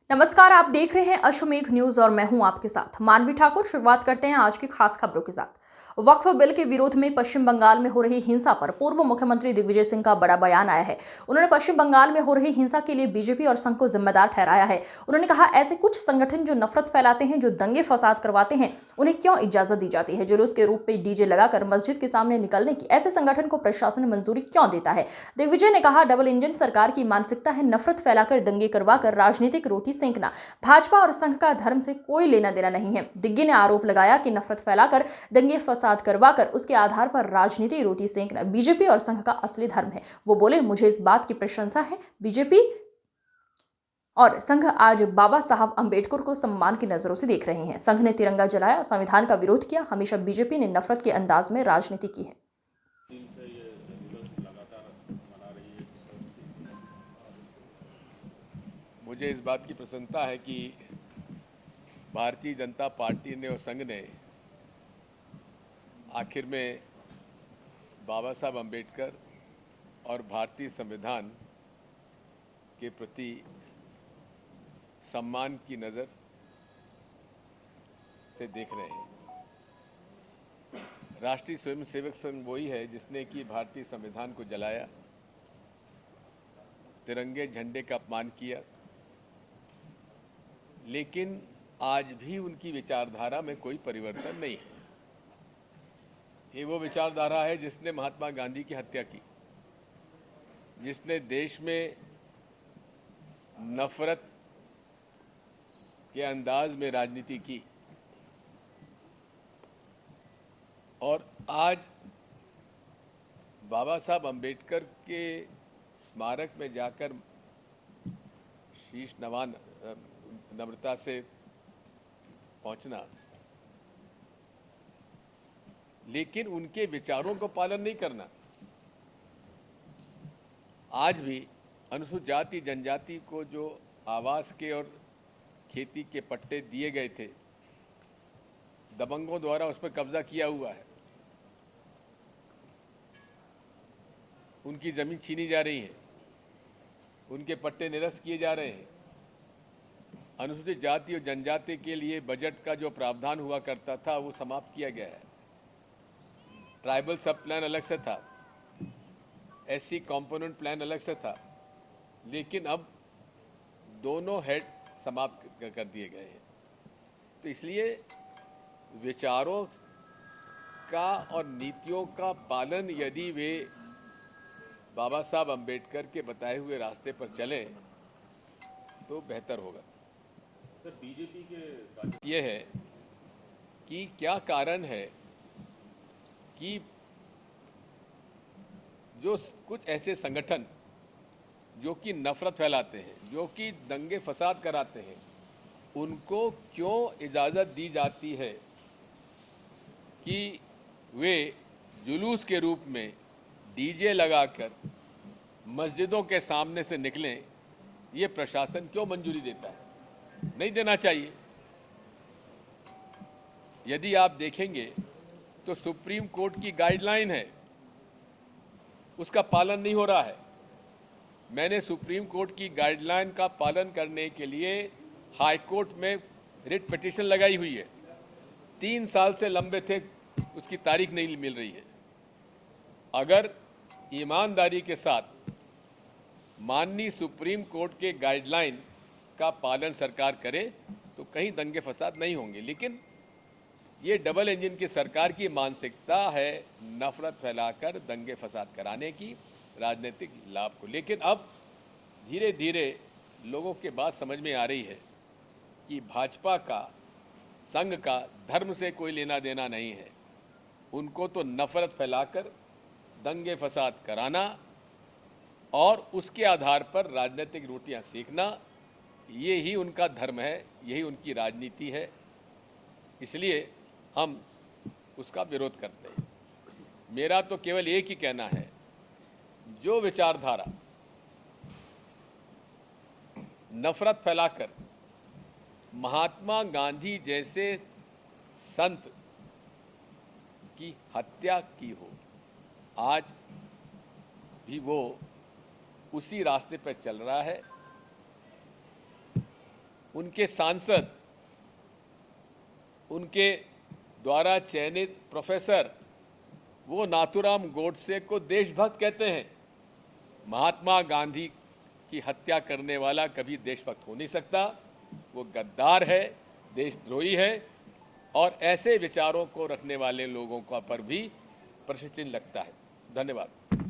नमस्कार, आप देख रहे हैं अश्वमेघ न्यूज और मैं हूं आपके साथ मानवी ठाकुर। शुरुआत करते हैं आज की खास खबरों के साथ। वक्फ बिल के विरोध में पश्चिम बंगाल में हो रही हिंसा पर पूर्व मुख्यमंत्री दिग्विजय सिंह का बड़ा बयान आया है। उन्होंने पश्चिम बंगाल में हो रही हिंसा के लिए बीजेपी और संघ को जिम्मेदार ठहराया है। उन्होंने कहा, ऐसे कुछ संगठन जो नफरत फैलाते हैं, जो दंगे फसाद करवाते हैं, उन्हें क्यों इजाजत दी जाती है? जुलूस के रूप में डीजे लगाकर मस्जिद के सामने निकलने की ऐसे संगठन को प्रशासन मंजूरी क्यों देता है? दिग्विजय ने कहा, डबल इंजन सरकार की मानसिकता है नफरत फैलाकर, दंगे करवाकर राजनीतिक रोटी सेंकना। भाजपा और संघ का धर्म से कोई लेना देना नहीं है। दिग्गी ने आरोप लगाया कि नफरत फैलाकर, दंगे फसाद करवाकर उसके आधार पर राजनीति रोटी सेंकना बीजेपी और संघ का असली धर्म है। वो बोले, मुझे इस बात की प्रशंसा है, बीजेपी और संघ आज बाबा साहब अंबेडकर को सम्मान की नजरों से देख रहे हैं। संघ ने तिरंगा जलाया, संविधान का विरोध किया। हमेशा बीजेपी ने नफरत के अंदाज में राजनीति की है। मुझे इस बात की प्रसन्नता है कि भारतीय जनता पार्टी ने और संघ ने आखिर में बाबा साहब अंबेडकर और भारतीय संविधान के प्रति सम्मान की नज़र से देख रहे हैं। राष्ट्रीय स्वयंसेवक संघ वही है जिसने कि भारतीय संविधान को जलाया, तिरंगे झंडे का अपमान किया, लेकिन आज भी उनकी विचारधारा में कोई परिवर्तन नहीं है। ये वो विचारधारा है जिसने महात्मा गांधी की हत्या की, जिसने देश में नफरत के अंदाज में राजनीति की, और आज बाबा साहब अंबेडकर के स्मारक में जाकर शीश नम्रता से पहुंचना, लेकिन उनके विचारों को पालन नहीं करना। आज भी अनुसूचित जाति जनजाति को जो आवास के और खेती के पट्टे दिए गए थे, दबंगों द्वारा उस पर कब्जा किया हुआ है। उनकी जमीन छीनी जा रही है, उनके पट्टे निरस्त किए जा रहे हैं। अनुसूचित जाति और जनजाति के लिए बजट का जो प्रावधान हुआ करता था वो समाप्त किया गया है। ट्राइबल सब प्लान अलग से था, एससी कंपोनेंट प्लान अलग से था, लेकिन अब दोनों हेड समाप्त कर दिए गए हैं। तो इसलिए विचारों का और नीतियों का पालन यदि वे बाबा साहब अंबेडकर के बताए हुए रास्ते पर चले तो बेहतर होगा। सर, बीजेपी के ये है कि क्या कारण है कि जो कुछ ऐसे संगठन जो कि नफरत फैलाते हैं, जो कि दंगे फसाद कराते हैं, उनको क्यों इजाज़त दी जाती है कि वे जुलूस के रूप में डीजे लगाकर मस्जिदों के सामने से निकलें? ये प्रशासन क्यों मंजूरी देता है? नहीं देना चाहिए। यदि आप देखेंगे तो सुप्रीम कोर्ट की गाइडलाइन है, उसका पालन नहीं हो रहा है। मैंने सुप्रीम कोर्ट की गाइडलाइन का पालन करने के लिए हाई कोर्ट में रिट पिटीशन लगाई हुई है। 3 साल से लंबे थे, उसकी तारीख नहीं मिल रही है। अगर ईमानदारी के साथ माननीय सुप्रीम कोर्ट के गाइडलाइन का पालन सरकार करे तो कहीं दंगे फसाद नहीं होंगे। लेकिन ये डबल इंजन की सरकार की मानसिकता है नफरत फैलाकर दंगे फसाद कराने की, राजनीतिक लाभ को। लेकिन अब धीरे धीरे लोगों के बात समझ में आ रही है कि भाजपा का, संघ का धर्म से कोई लेना देना नहीं है। उनको तो नफरत फैलाकर दंगे फसाद कराना और उसके आधार पर राजनीतिक रोटियां सेकना, ये ही उनका धर्म है, यही उनकी राजनीति है। इसलिए हम उसका विरोध करते हैं। मेरा तो केवल एक ही कहना है, जो विचारधारा नफरत फैलाकर महात्मा गांधी जैसे संत की हत्या की हो, आज भी वो उसी रास्ते पर चल रहा है। उनके सांसद, उनके द्वारा चयनित प्रोफेसर वो नाथूराम गोडसे को देशभक्त कहते हैं। महात्मा गांधी की हत्या करने वाला कभी देशभक्त हो नहीं सकता। वो गद्दार है, देशद्रोही है और ऐसे विचारों को रखने वाले लोगों का पर भी प्रश्न चिन्ह लगता है। धन्यवाद।